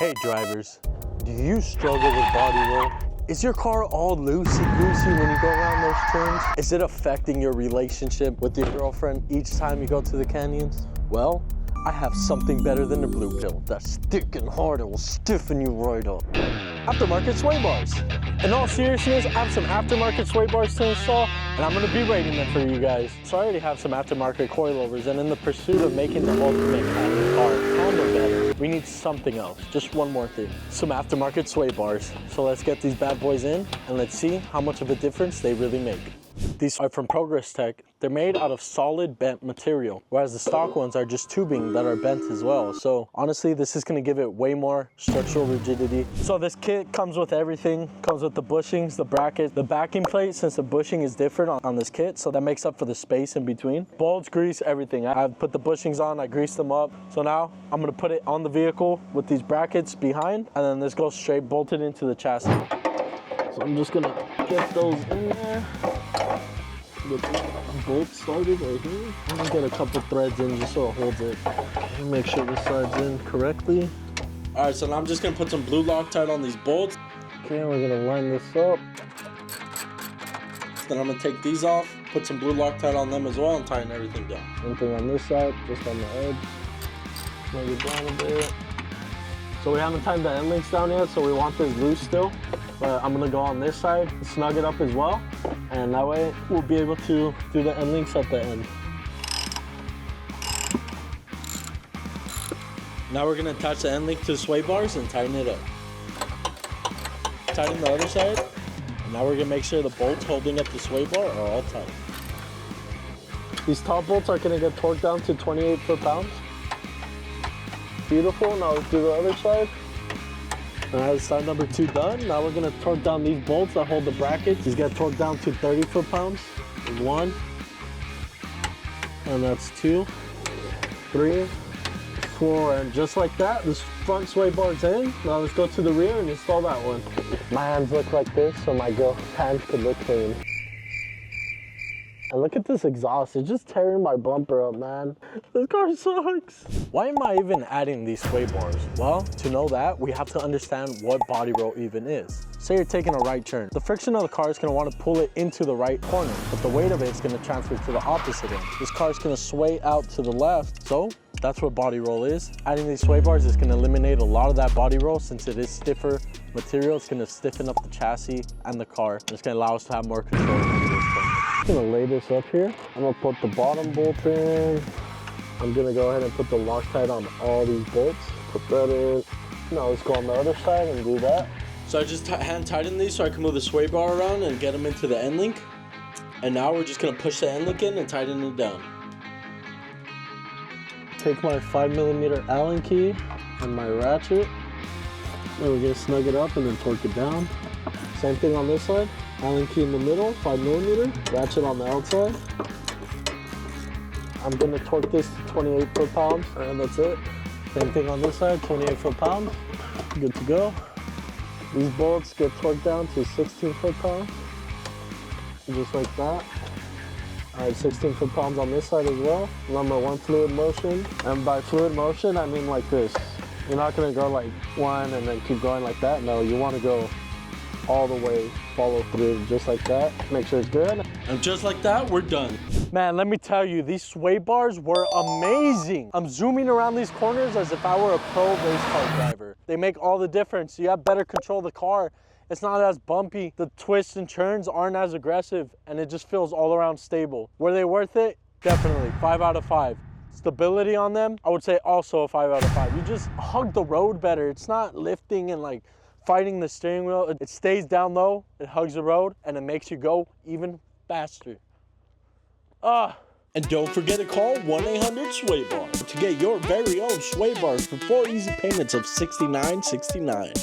Hey drivers, do you struggle with body roll? Is your car all loosey-goosey when you go around those turns? Is it affecting your relationship with your girlfriend each time you go to the canyons? Well, I have something better than the blue pill that's thick and hard and will stiffen you right up. Aftermarket sway bars. In all seriousness, I have some aftermarket sway bars to install, and I'm gonna be rating them for you guys. So I already have some aftermarket coilovers, and in the pursuit of making the ultimate canyon car handle better, we need something else, just one more thing. Some aftermarket sway bars. So let's get these bad boys in, and let's see how much of a difference they really make. These are from Progress Tech. They're made out of solid bent material, whereas the stock ones are just tubing that are bent as well. So honestly, this is gonna give it way more structural rigidity. So this kit comes with everything. Comes with the bushings, the bracket, the backing plate, since the bushing is different on this kit, so that makes up for the space in between. Bolts, grease, everything. I've put the bushings on, I greased them up. So now I'm gonna put it on the vehicle with these brackets behind, and then this goes straight bolted into the chassis. So I'm just gonna get those in there. Get the bolt started right here. I'm gonna get a couple threads in just so it holds it. Make sure this slides in correctly. All right, so now I'm just gonna put some blue Loctite on these bolts. Okay, we're gonna line this up. Then I'm gonna take these off, put some blue Loctite on them as well, and tighten everything down. Same thing on this side, just on the edge. Snug it down a bit. So we haven't tightened the end links down yet, so we want this loose still. But I'm gonna go on this side, snug it up as well. And that way we'll be able to do the end links at the end. Now we're gonna attach the end link to the sway bars and tighten it up. Tighten the other side. And now we're gonna make sure the bolts holding up the sway bar are all tight. These top bolts are gonna get torqued down to 28 foot-pounds. Beautiful, now let's do the other side. All right, side number 2 done. Now we're gonna torque down these bolts that hold the brackets. These get torqued down to 30 foot-pounds. 1, and that's 2, 3, 4, and just like that, this front sway bar's in. Now let's go to the rear and install that one. My hands look like this, so my girl's hands could look clean. And look at this exhaust, it's just tearing my bumper up, man. This car sucks. Why am I even adding these sway bars? Well, to know that, we have to understand what body roll even is. Say you're taking a right turn. The friction of the car is gonna wanna pull it into the right corner, but the weight of it is gonna transfer to the opposite end. This car is gonna sway out to the left, so that's what body roll is. Adding these sway bars is gonna eliminate a lot of that body roll since it is stiffer material. It's gonna stiffen up the chassis and the car. And it's gonna allow us to have more control over this corner. I'm gonna lay this up here. I'm gonna put the bottom bolt in. I'm gonna go ahead and put the Loctite on all these bolts. Put that in. Now let's go on the other side and do that. So I just hand tighten these so I can move the sway bar around and get them into the end link. And now we're just gonna push the end link in and tighten it down. Take my 5mm Allen key and my ratchet. Then we're gonna snug it up and then torque it down. Same thing on this side. Allen key in the middle, 5mm, ratchet on the outside. I'm gonna torque this to 28 foot-pounds, and that's it. Same thing on this side, 28 foot-pounds. Good to go. These bolts get torqued down to 16 foot-pounds, just like that. All right, 16 foot-pounds on this side as well. Number 1 fluid motion, and by fluid motion, I mean like this. You're not gonna go like 1 and then keep going like that. No, you wanna go all the way, follow through just like that. Make sure it's good. And just like that, we're done. Man, let me tell you, these sway bars were amazing. I'm zooming around these corners as if I were a pro race car driver. They make all the difference. You have better control of the car. It's not as bumpy. The twists and turns aren't as aggressive, and it just feels all around stable. Were they worth it? Definitely, 5 out of 5. Stability on them, I would say also a 5 out of 5. You just hug the road better. It's not lifting and like fighting the steering wheel. It stays down low, it hugs the road, and it makes you go even faster. And don't forget to call 1-800-SWAY-BAR to get your very own sway bars for 4 easy payments of $69.69.